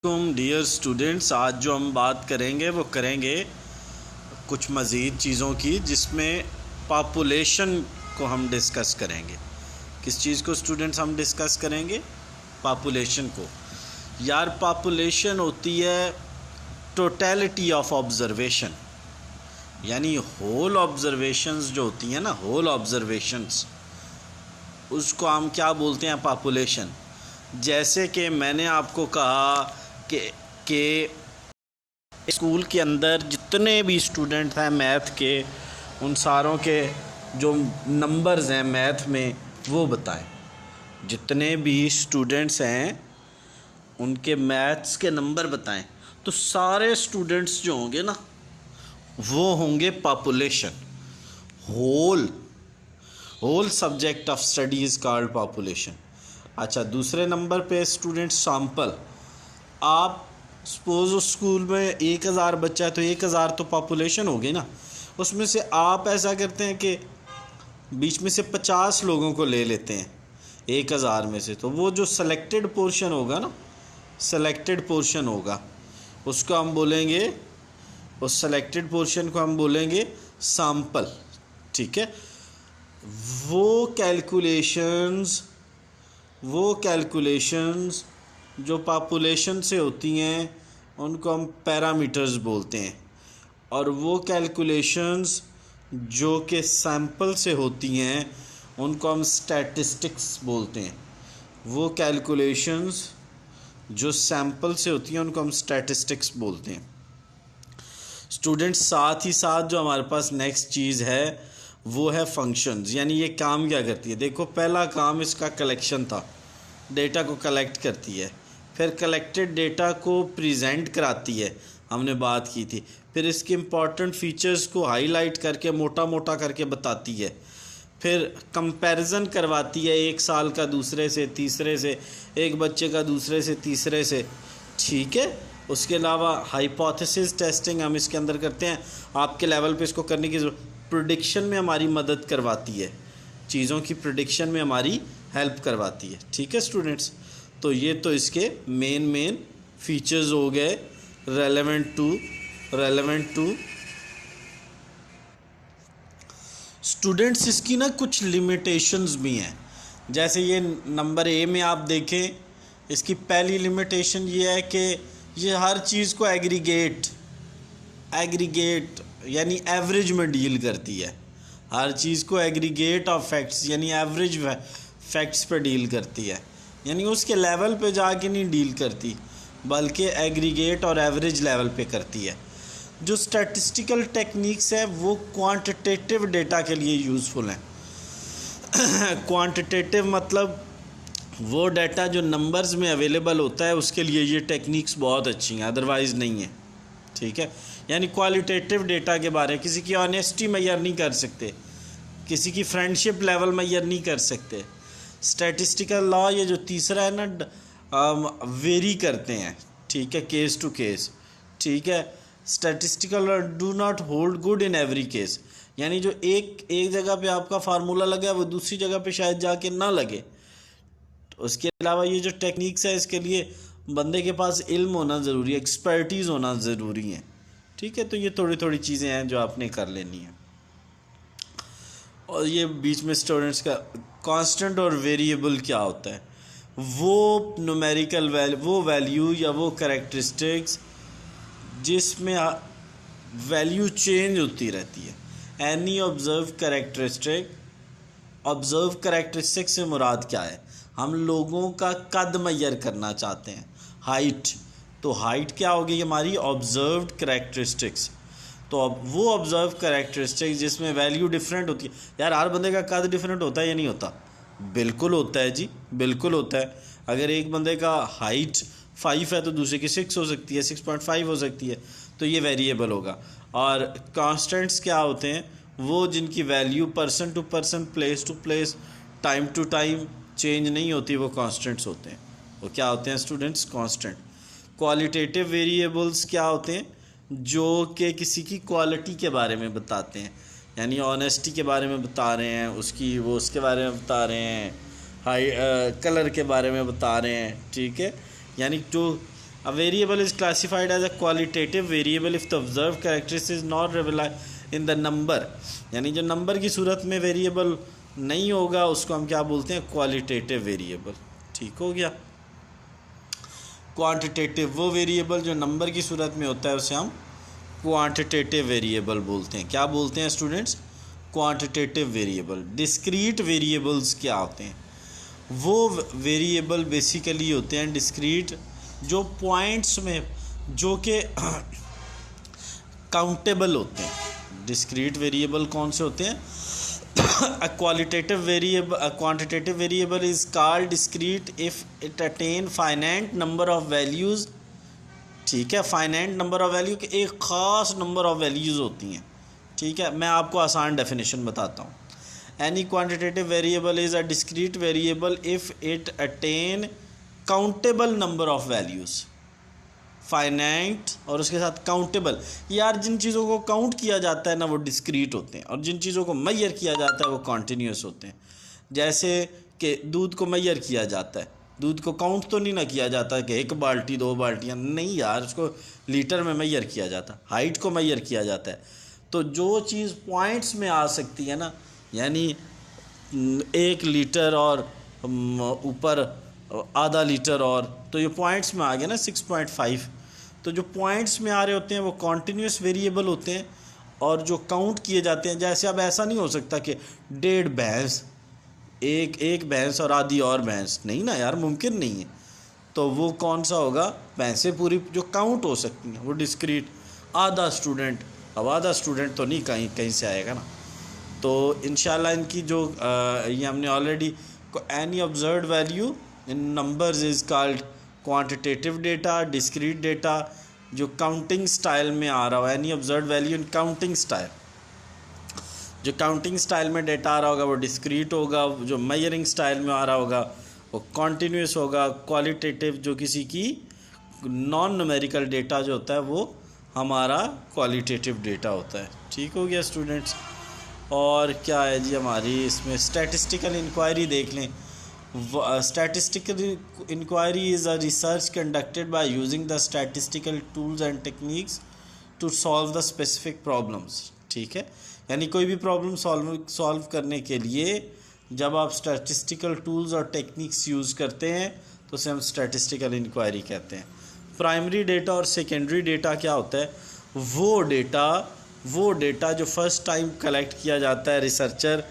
Dear students, आज जो हम बात करेंगे वो करेंगे कुछ मज़ीद चीज़ों की, जिसमें पॉपुलेशन को हम डिस्कस करेंगे। किस चीज़ को स्टूडेंट्स हम डिस्कस करेंगे? पॉपुलेशन को। यार, पॉपुलेशन होती है टोटलिटी ऑफ ऑब्ज़र्वेशन, यानी होल ऑब्ज़र्वेशंस जो होती हैं ना, होल ऑब्ज़र्वेशंस, उसको हम क्या बोलते हैं? पॉपुलेशन। जैसे कि मैंने आपको कहा कि स्कूल के अंदर जितने भी स्टूडेंट हैं मैथ के, उन सारों के जो नंबर्स हैं मैथ में वो बताएं। जितने भी स्टूडेंट्स हैं उनके मैथ्स के नंबर बताएं। तो सारे स्टूडेंट्स जो होंगे ना, वो होंगे population. Whole subject of study is called population. अच्छा, दूसरे नंबर पे स्टूडेंट सैंपल। आप सपोज उस स्कूल में 1000 बच्चा है तो 1000 तो पॉपुलेशन हो गई ना। उसमें से आप ऐसा करते हैं कि बीच में से 50 लोगों को ले लेते हैं 1000 में से, तो वो जो सेलेक्टेड पोर्शन होगा ना, सेलेक्टेड पोर्शन होगा, उसको हम बोलेंगे, उस सेलेक्टेड पोर्शन को हम बोलेंगे सैंपल। ठीक है। वो कैलकुलेशंस जो पॉपुलेशन से होती हैं उनको हम पैरामीटर्स बोलते हैं, और वो कैलकुलेशंस जो कि सैंपल से होती हैं उनको हम स्टैटिस्टिक्स बोलते हैं। वो कैलकुलेशंस जो सैंपल से होती हैं उनको हम स्टैटिस्टिक्स बोलते हैं। स्टूडेंट्स, साथ ही साथ जो हमारे पास नेक्स्ट चीज़ है वो है फंक्शंस। यानी ये काम क्या करती है? देखो, पहला काम इसका कलेक्शन था, डेटा को कलेक्ट करती है, फिर कलेक्टेड डेटा को प्रेजेंट कराती है, हमने बात की थी, फिर इसके इम्पॉर्टेंट फीचर्स को हाईलाइट करके मोटा मोटा करके बताती है, फिर कंपैरिजन करवाती है एक साल का दूसरे से, तीसरे से, एक बच्चे का दूसरे से, तीसरे से। ठीक है। उसके अलावा हाइपोथेसिस टेस्टिंग हम इसके अंदर करते हैं। आपके लेवल पे इसको करने की ज़रूरत, प्रेडिक्शन में हमारी मदद करवाती है, चीज़ों की प्रेडिक्शन में हमारी हेल्प करवाती है। ठीक है स्टूडेंट्स, तो ये तो इसके मेन फीचर्स हो गए रेलेवेंट टू स्टूडेंट्स। इसकी ना कुछ लिमिटेशंस भी हैं। जैसे ये नंबर ए में आप देखें, इसकी पहली लिमिटेशन ये है कि ये हर चीज़ को एग्रीगेट यानी एवरेज में डील करती है। हर चीज़ को एग्रीगेट ऑफ फैक्ट्स यानी एवरेज फैक्ट्स पे डील करती है, यानी उसके लेवल पे जाके नहीं डील करती, बल्कि एग्रीगेट और एवरेज लेवल पे करती है। जो स्टैटिस्टिकल टेक्निक्स है वो क्वांटिटेटिव डेटा के लिए यूज़फुल हैं। क्वांटिटेटिव मतलब वो डाटा जो नंबर्स में अवेलेबल होता है, उसके लिए ये टेक्निक्स बहुत अच्छी हैं, अदरवाइज़ नहीं है। ठीक है। यानी क्वालिटेटिव डेटा के बारे में किसी की ऑनेस्टी मेजर नहीं कर सकते, किसी की फ्रेंडशिप लेवल मेजर नहीं कर सकते। स्टैटिस्टिकल लॉ ये जो तीसरा है ना, वेरी करते हैं। ठीक है, केस टू केस। ठीक है। Statistical do not hold good in every case, यानी जो एक जगह पे आपका फार्मूला लगा वो दूसरी जगह पे शायद जाके ना लगे। तो उसके अलावा ये जो टेक्निक्स है, इसके लिए बंदे के पास इल्म होना ज़रूरी है, एक्सपर्टीज़ होना ज़रूरी है। ठीक है। तो ये थोड़ी चीज़ें हैं जो आपने कर लेनी है। और ये बीच में स्टूडेंट्स का कांस्टेंट और वेरिएबल क्या होता है? वो न्यूमेरिकल वो वैल्यू या वो कैरेक्टरिस्टिक्स जिसमें वैल्यू चेंज होती रहती है। एनी ऑब्जर्व कैरेक्टरिस्टिक से मुराद क्या है? हम लोगों का कद मेजर करना चाहते हैं, हाइट। तो हाइट क्या होगी? हमारी ऑब्जर्व्ड कैरेक्टरिस्टिक्स। तो अब वो ऑब्जर्व कैरेक्टरिस्टिक्स जिसमें वैल्यू डिफरेंट होती है। यार, हर बंदे का कद डिफरेंट होता है या नहीं होता? बिल्कुल होता है जी, बिल्कुल होता है। अगर एक बंदे का हाइट 5 है तो दूसरे की 6 हो सकती है, 6.5 हो सकती है, तो ये वेरिएबल होगा। और कांस्टेंट्स क्या होते हैं? वो जिनकी value person to person, place to place, time to time change नहीं होती, वो कांस्टेंट्स होते हैं। वो क्या होते हैं स्टूडेंट्स? कांस्टेंट। क्वालिटेटिव वेरिएबल्स क्या होते हैं? जो कि किसी की क्वालिटी के बारे में बताते हैं, यानी ऑनेस्टी के बारे में बता रहे हैं, उसके बारे में बता रहे हैं, कलर के बारे में बता रहे हैं। ठीक है। यानी जो A variable is classified as a qualitative variable if the observed characteristic is not revealed in the number, यानी जो नंबर की सूरत में वेरिएबल नहीं होगा उसको हम क्या बोलते हैं, क्वालिटेटिव वेरिएबल। ठीक हो गया। क्वांटिटेटिव वो वेरिएबल जो नंबर की सूरत में होता है उसे हम क्वांटिटेटिव वेरिएबल बोलते हैं। क्या बोलते हैं students, quantitative variable. Discrete variables क्या होते हैं, वो वेरिएबल बेसिकली होते हैं डिस्क्रीट जो पॉइंट्स में जो कि काउंटेबल होते हैं। डिस्क्रीट वेरिएबल कौन से होते हैं, a quantitative variable is called discrete if it attain finite number of values। ठीक है, फाइनाइट नंबर ऑफ वैल्यू के एक ख़ास नंबर ऑफ वैल्यूज़ होती हैं। ठीक है, मैं आपको आसान डेफिनेशन बताता हूँ। Any quantitative variable is a discrete variable if it attain countable number of values. Finite और उसके साथ काउंटेबल, यार जिन चीज़ों को काउंट किया जाता है ना वो डिस्क्रीट होते हैं, और जिन चीज़ों को मैयर किया जाता है वो कॉन्टीन्यूस होते हैं। जैसे कि दूध को मैयर किया जाता है, दूध को काउंट तो नहीं ना किया जाता कि 1 बाल्टी 2 बाल्टियाँ, नहीं यार, उसको लीटर में मैयर किया जाता है, हाइट को मैयर किया जाता है। तो जो चीज़ पॉइंट्स में आ सकती है ना, यानी 1 लीटर और ऊपर आधा लीटर, और तो ये पॉइंट्स में आ गया ना 6.5। तो जो पॉइंट्स में आ रहे होते हैं वो कॉन्टीन्यूस वेरिएबल होते हैं, और जो काउंट किए जाते हैं, जैसे अब ऐसा नहीं हो सकता कि 1.5 भैंस, एक भैंस और आधी और भैंस, नहीं ना यार, मुमकिन नहीं है। तो वो कौन सा होगा, भैंसें पूरी जो काउंट हो सकती हैं वो डिस्क्रीट। आधा स्टूडेंट, अब आधा स्टूडेंट तो नहीं कहीं से आएगा ना। तो इंशाल्लाह इनकी जो ये हमने already, any observed value in numbers is called quantitative data, discrete data जो काउंटिंग स्टाइल में आ रहा है, any observed value in counting style, जो काउंटिंग स्टाइल में डेटा आ रहा होगा वो डिस्क्रीट होगा, जो मेजरिंग स्टाइल में आ रहा होगा वो कॉन्टीन्यूस होगा। क्वालिटेटिव जो किसी की नॉन न्यूमेरिकल डेटा जो होता है वो हमारा क्वालिटेटिव डेटा होता है। ठीक हो गया स्टूडेंट्स। और क्या है जी हमारी इसमें स्टैटिस्टिकल इंक्वायरी देख लें। Statistical inquiry is a research conducted by using the statistical tools and techniques to solve the specific problems। ठीक है, यानी कोई भी प्रॉब्लम सॉल्व करने के लिए जब आप स्टैटिस्टिकल टूल्स और टेक्निक्स यूज़ करते हैं तो उसे हम स्टैटिस्टिकल इंक्वायरी कहते हैं। प्राइमरी डेटा और सेकेंडरी डेटा क्या होता है, वो डेटा जो फर्स्ट टाइम कलेक्ट किया जाता है, रिसर्चर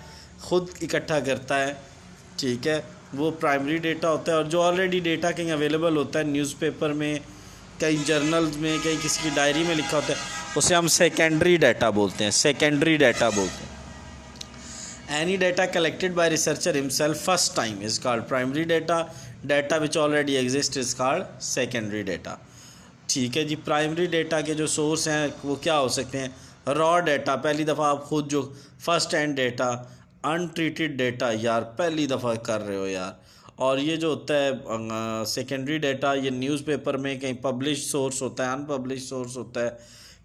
ख़ुद इकट्ठा करता है, ठीक है, वो प्राइमरी डेटा होता है। और जो ऑलरेडी डेटा कहीं अवेलेबल होता है न्यूज़पेपर में, कहीं जर्नल्स में, कहीं किसी की डायरी में लिखा होता है, उसे हम सेकेंडरी डाटा बोलते हैं। Any data collected by researcher himself first time is called primary data which already exist is called secondary data. ठीक है जी। प्राइमरी डेटा के जो सोर्स हैं वो क्या हो सकते हैं, रॉ डाटा, पहली दफ़ा आप खुद जो first hand data, untreated data, यार पहली दफ़ा कर रहे हो यार। और ये जो होता है सेकेंडरी डाटा, ये न्यूज़पेपर में कहीं पब्लिश सोर्स होता है, अनपब्लिश सोर्स होता है,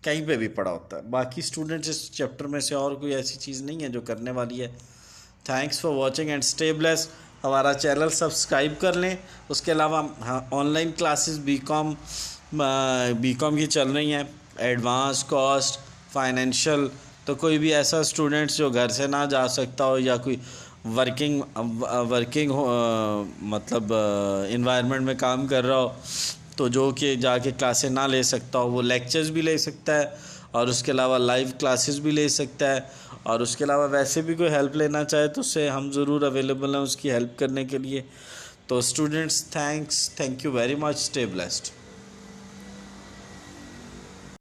कहीं पे भी पड़ा होता है। बाकी स्टूडेंट्स इस चैप्टर में से और कोई ऐसी चीज़ नहीं है जो करने वाली है। Thanks for watching and stay blessed. हमारा चैनल सब्सक्राइब कर लें। उसके अलावा हाँ, ऑनलाइन क्लासेस बीकॉम की चल रही हैं, एडवांस, कॉस्ट, फाइनेंशियल। तो कोई भी ऐसा स्टूडेंट्स जो घर से ना जा सकता हो या कोई वर्किंग हो, मतलब इन्वायरमेंट में काम कर रहा हो, तो जो कि जाके क्लासेस ना ले सकता हो वो लेक्चर्स भी ले सकता है, और उसके अलावा लाइव क्लासेस भी ले सकता है। और उसके अलावा वैसे भी कोई हेल्प लेना चाहे तो उससे हम ज़रूर अवेलेबल हैं उसकी हेल्प करने के लिए। तो students thank you very much, stay blessed.